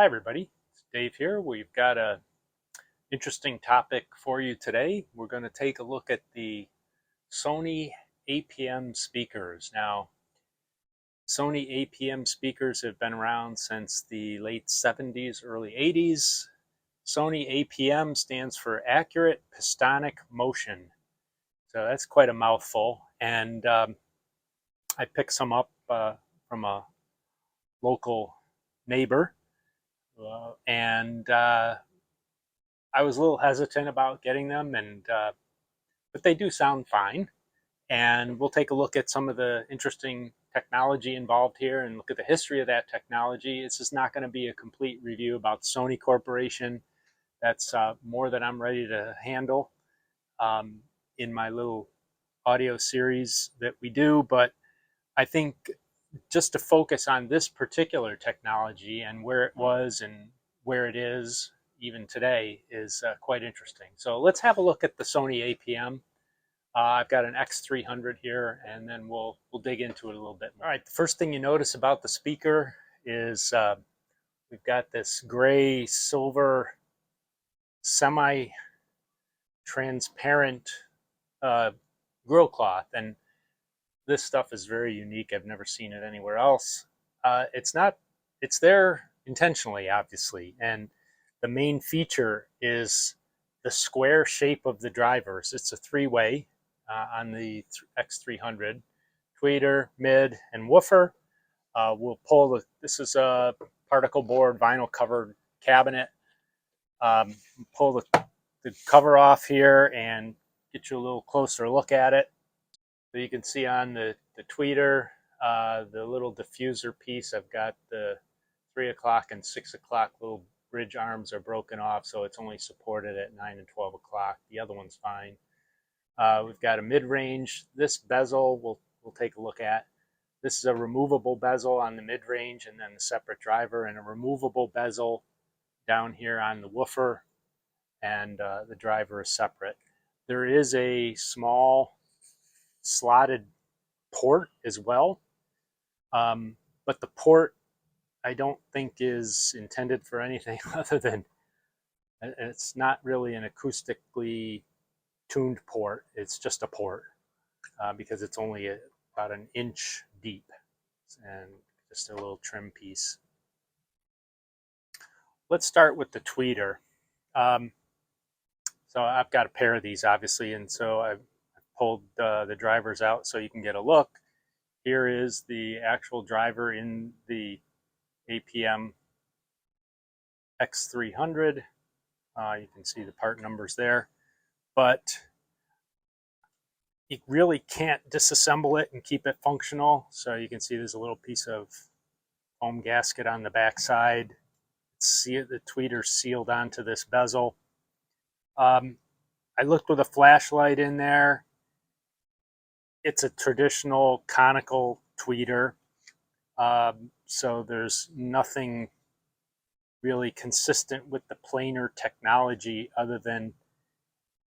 Hi everybody, it's Dave here. We've got an interesting topic for you today. We're going to take a look at the Sony APM speakers. Now, Sony APM speakers have been around since the late 70s, early 80s. Sony APM stands for Accurate Pistonic Motion. So that's quite a mouthful. And I picked some up from a local neighbor. I was a little hesitant about getting them, but they do sound fine. And we'll take a look at some of the interesting technology involved here and look at the history of that technology. This is not going to be a complete review about Sony Corporation. That's more than I'm ready to handle in my little audio series that we do. But I think just to focus on this particular technology and where it was and where it is even today is quite interesting. So let's have a look at the Sony APM. I've got an X300 here, and then we'll dig into it a little bit more. All right, the first thing you notice about the speaker is we've got this gray silver semi-transparent grill cloth, and this stuff is very unique. I've never seen it anywhere else. It's there intentionally, obviously, and the main feature is the square shape of the drivers. It's a three-way on the X300, tweeter, mid, and woofer. We'll pull this is a particle board vinyl covered cabinet. Pull the cover off here and get you a little closer look at it. So you can see on the tweeter, the little diffuser piece, I've got the 3 o'clock and 6 o'clock little bridge arms are broken off, so it's only supported at 9 and 12 o'clock. The other one's fine. We've got a mid-range. This bezel we'll take a look at. This is a removable bezel on the mid-range and then the separate driver, and a removable bezel down here on the woofer, and the driver is separate. There is a small slotted port as well, but the port I don't think is intended for anything other than, it's not really an acoustically tuned port. It's just a port because it's only about an inch deep and just a little trim piece. Let's start with the tweeter. So I've got a pair of these, obviously, and so I've pulled the drivers out so you can get a look. Here is the actual driver in the APM X300. You can see the part numbers there, but you really can't disassemble it and keep it functional. So you can see there's a little piece of foam gasket on the back side. See the tweeter sealed onto this bezel. I looked with a flashlight in there. It's a traditional conical tweeter, so there's nothing really consistent with the planar technology other than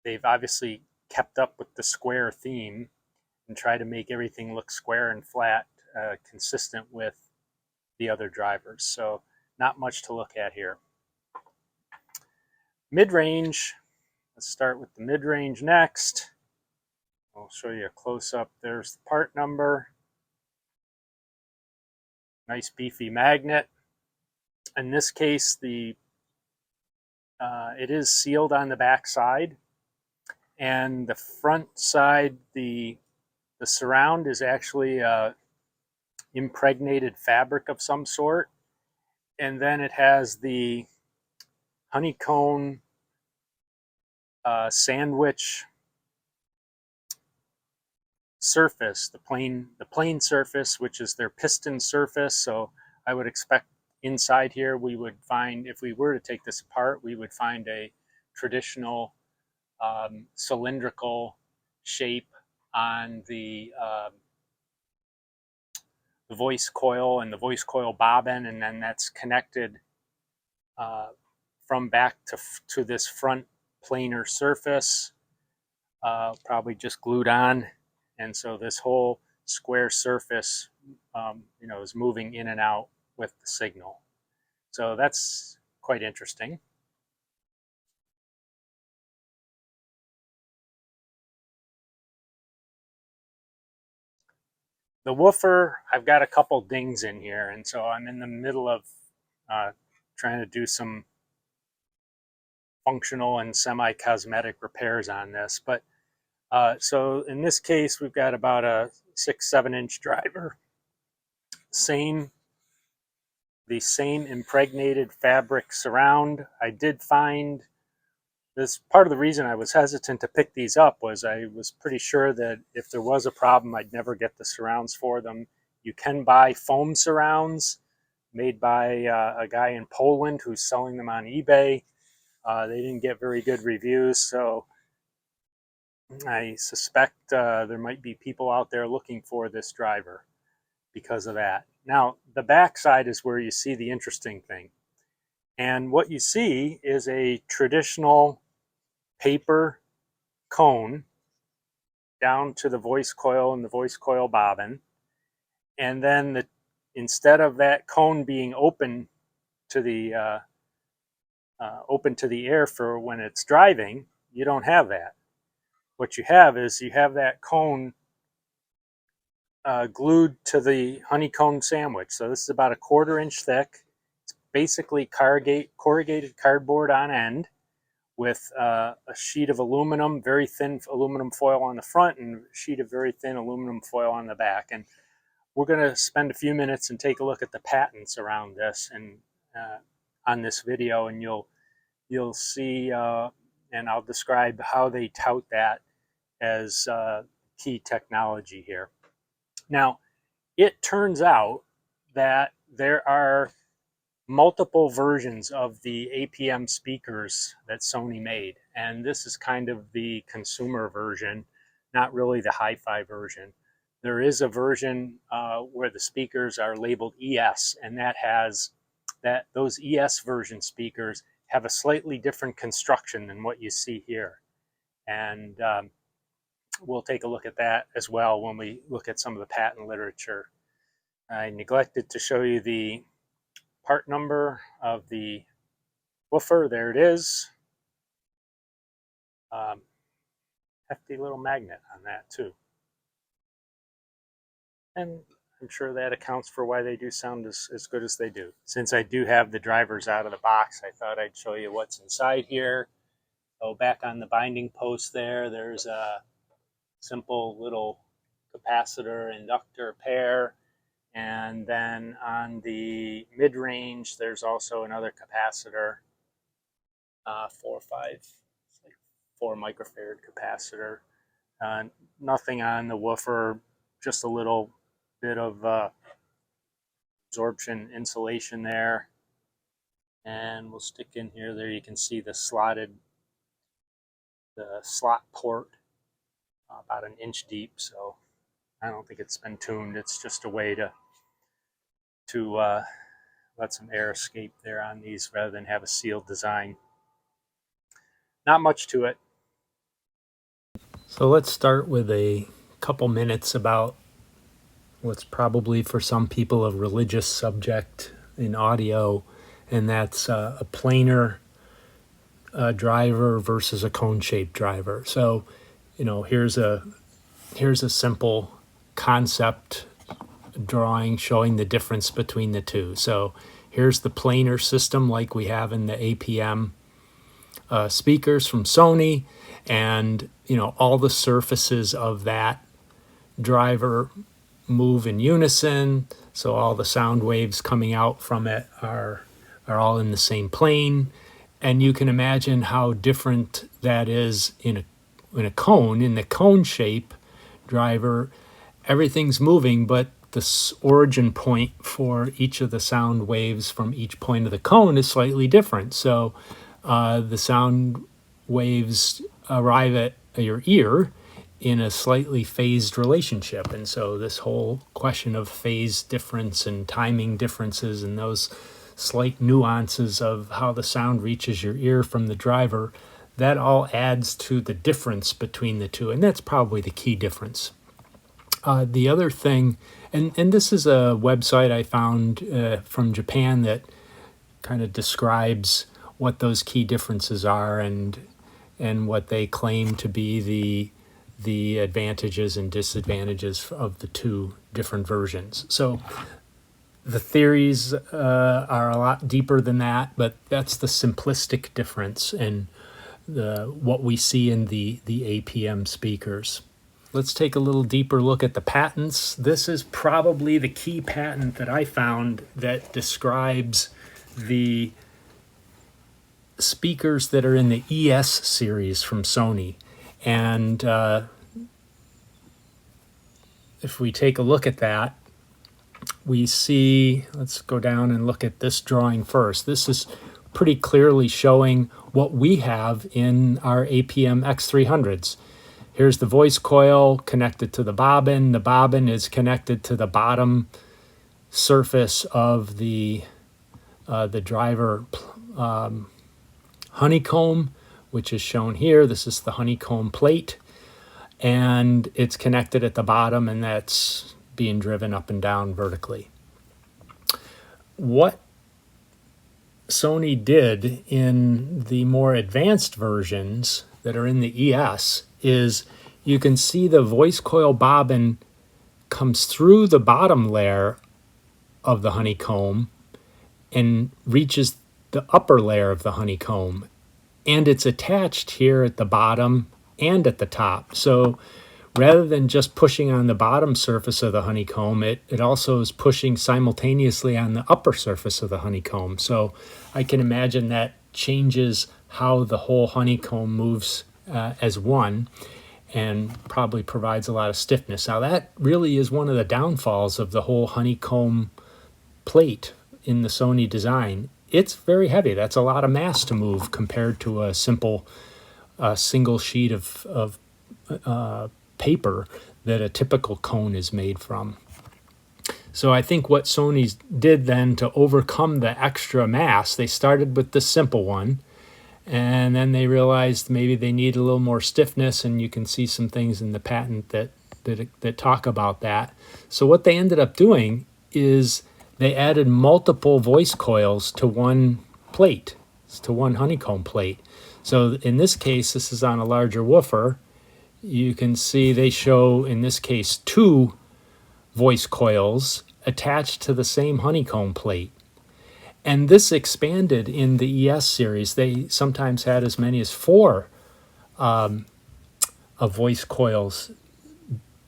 they've obviously kept up with the square theme and try to make everything look square and flat, consistent with the other drivers. So not much to look at here. Mid-range, let's start with the mid-range next. I'll show you a close-up. There's the part number. Nice beefy magnet. In this case, it is sealed on the back side, and the front side, the surround is actually impregnated fabric of some sort, and then it has the honeycomb sandwich surface, the plane surface, which is their piston surface. So I would expect inside here we would find, if we were to take this apart, we would find a traditional cylindrical shape on the voice coil and the voice coil bobbin, and then that's connected from back to this front planar surface, probably just glued on. And so this whole square surface, is moving in and out with the signal. So that's quite interesting. The woofer, I've got a couple dings in here, and so I'm in the middle of trying to do some functional and semi-cosmetic repairs on this. But so in this case, we've got about a 6-7 inch driver. The same impregnated fabric surround. I did find this, part of the reason I was hesitant to pick these up was I was pretty sure that if there was a problem, I'd never get the surrounds for them. You can buy foam surrounds made by a guy in Poland who's selling them on eBay. They didn't get very good reviews, so I suspect there might be people out there looking for this driver because of that. Now, the back side is where you see the interesting thing. And what you see is a traditional paper cone down to the voice coil and the voice coil bobbin. And then instead of that cone being open to the air for when it's driving, you don't have that. What you have is you have that cone glued to the honeycomb sandwich. So this is about a 1/4 inch thick. It's basically corrugated cardboard on end with a sheet of aluminum, very thin aluminum foil on the front and a sheet of very thin aluminum foil on the back. And we're going to spend a few minutes and take a look at the patents around this and on this video, and you'll see and I'll describe how they tout that as key technology here. Now, it turns out that there are multiple versions of the APM speakers that Sony made, and this is kind of the consumer version, not really the hi-fi version. There is a version where the speakers are labeled ES, and those ES version speakers have a slightly different construction than what you see here. And we'll take a look at that as well when we look at some of the patent literature. I neglected to show you the part number of the woofer. There it is. Hefty little magnet on that too. And I'm sure that accounts for why they do sound as good as they do. Since I do have the drivers out of the box, I thought I'd show you what's inside here. So back on the binding post there's a simple little capacitor inductor pair, and then on the mid-range there's also another capacitor, 4 microfarad capacitor. Nothing on the woofer, just a little bit of absorption insulation there, and we'll stick in here. There you can see the slot port, about 1 inch deep, so I don't think it's been tuned. It's just a way to let some air escape there on these rather than have a sealed design. Not much to it. So let's start with a couple minutes about what's probably for some people a religious subject in audio, and that's a planar driver versus a cone-shaped driver. So, here's a simple concept drawing showing the difference between the two. So here's the planar system like we have in the APM speakers from Sony, and all the surfaces of that driver move in unison, so all the sound waves coming out from it are all in the same plane. And you can imagine how different that is in a cone. In the cone shape driver, everything's moving, but the origin point for each of the sound waves from each point of the cone is slightly different. So the sound waves arrive at your ear in a slightly phased relationship. And so this whole question of phase difference and timing differences and those slight nuances of how the sound reaches your ear from the driver, that all adds to the difference between the two. And that's probably the key difference. The other thing, and this is a website I found from Japan that kind of describes what those key differences are and what they claim to be the advantages and disadvantages of the two different versions. So the theories are a lot deeper than that, but that's the simplistic difference in what we see in the APM speakers. Let's take a little deeper look at the patents. This is probably the key patent that I found that describes the speakers that are in the ES series from Sony. And if we take a look at that, we see, let's go down and look at this drawing first. This is pretty clearly showing what we have in our APM-X300s. Here's the voice coil connected to the bobbin. The bobbin is connected to the bottom surface of the driver honeycomb, which is shown here. This is the honeycomb plate, and it's connected at the bottom, and that's being driven up and down vertically. What Sony did in the more advanced versions that are in the ES is you can see the voice coil bobbin comes through the bottom layer of the honeycomb and reaches the upper layer of the honeycomb, and it's attached here at the bottom and at the top. So rather than just pushing on the bottom surface of the honeycomb, it also is pushing simultaneously on the upper surface of the honeycomb. So I can imagine that changes how the whole honeycomb moves as one, and probably provides a lot of stiffness. Now that really is one of the downfalls of the whole honeycomb plate in the Sony design. It's very heavy. That's a lot of mass to move compared to a simple single sheet of paper that a typical cone is made from. So I think what Sony did then to overcome the extra mass, they started with the simple one, and then they realized maybe they need a little more stiffness, and you can see some things in the patent that talk about that. So what they ended up doing is they added multiple voice coils to one plate, to one honeycomb plate. So in this case, this is on a larger woofer. You can see they show, in this case, 2 voice coils attached to the same honeycomb plate. And this expanded in the ES series. They sometimes had as many as 4 of voice coils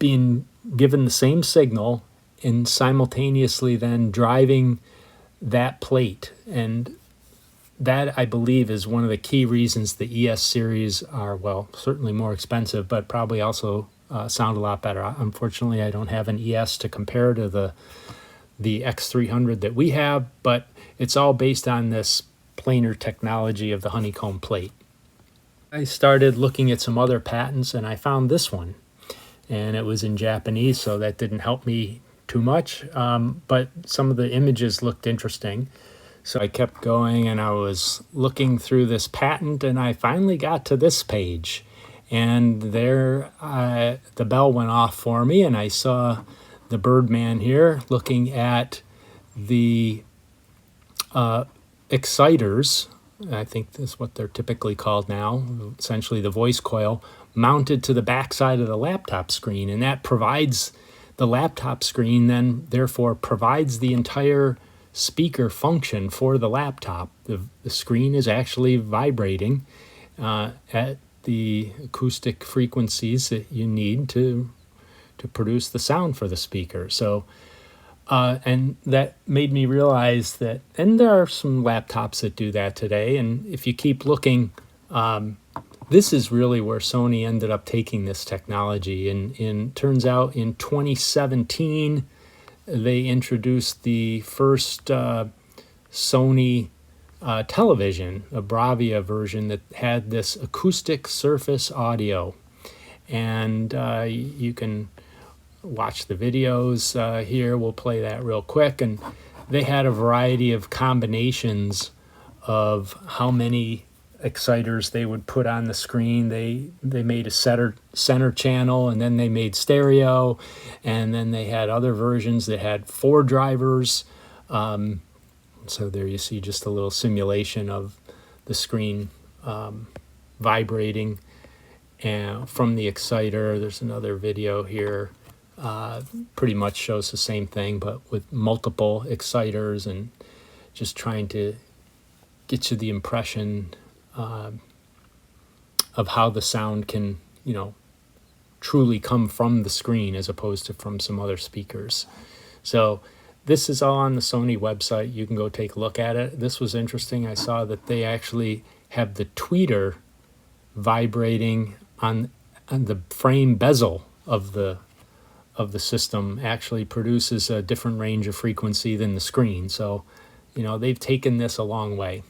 being given the same signal and simultaneously then driving that plate. And that, I believe, is one of the key reasons the ES series are, well, certainly more expensive, but probably also sound a lot better. Unfortunately, I don't have an ES to compare to the X300 that we have, but it's all based on this planar technology of the honeycomb plate. I started looking at some other patents, and I found this one. And it was in Japanese, so that didn't help me too much, but some of the images looked interesting. So I kept going, and I was looking through this patent, and I finally got to this page. And there, the bell went off for me, and I saw the Birdman here looking at the exciters. I think that's what they're typically called now, essentially the voice coil, mounted to the back side of the laptop screen. And that provides the laptop screen, then therefore provides the entire speaker function for the laptop. The screen is actually vibrating at the acoustic frequencies that you need to produce the sound for the speaker. So and that made me realize that, and there are some laptops that do that today, and if you keep looking, this is really where Sony ended up taking this technology. And turns out in 2017, they introduced the first Sony television, a Bravia version that had this acoustic surface audio. And you can watch the videos here. We'll play that real quick. And they had a variety of combinations of how many exciters they would put on the screen. They made a center channel, and then they made stereo, and then they had other versions that had 4 drivers. So there you see just a little simulation of the screen vibrating and from the exciter. There's another video here, pretty much shows the same thing, but with multiple exciters, and just trying to get you the impression of how the sound can, truly come from the screen as opposed to from some other speakers. So this is all on the Sony website. You can go take a look at it. This was interesting. I saw that they actually have the tweeter vibrating on the frame bezel of the system. Actually produces a different range of frequency than the screen. So, they've taken this a long way.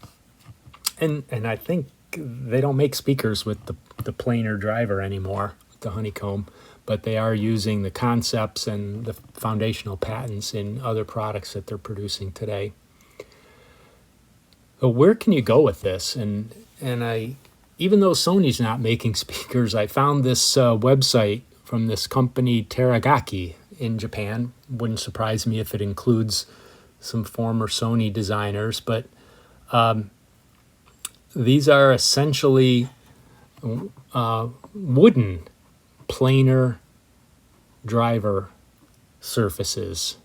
And I think they don't make speakers with the planar driver anymore, the Honeycomb, but they are using the concepts and the foundational patents in other products that they're producing today. But where can you go with this? And even though Sony's not making speakers, I found this website from this company Teragaki in Japan. Wouldn't surprise me if it includes some former Sony designers, but these are essentially wooden planar driver surfaces.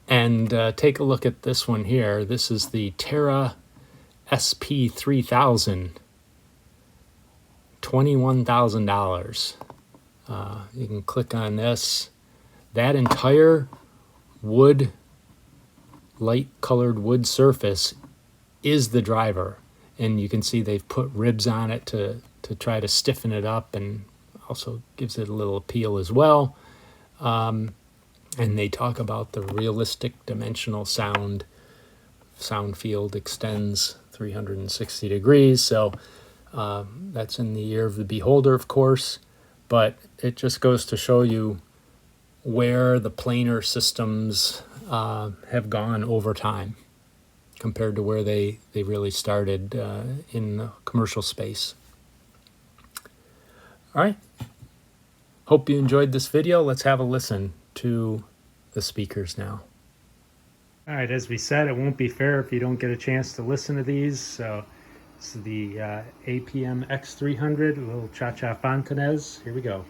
And take a look at this one here. This is the TERRA-SP3000, $21,000. You can click on this. That entire wood, light colored wood surface is the driver. And you can see they've put ribs on it to try to stiffen it up, and also gives it a little appeal as well. And they talk about the realistic dimensional sound. Sound field extends 360 degrees. So that's in the ear of the beholder, of course. But it just goes to show you where the planar systems have gone over time compared to where they really started in the commercial space. All right. Hope you enjoyed this video. Let's have a listen to the speakers now. All right, as we said, it won't be fair if you don't get a chance to listen to these. So this is the APM-X300, a little Cha-Cha Fontanez. Here we go.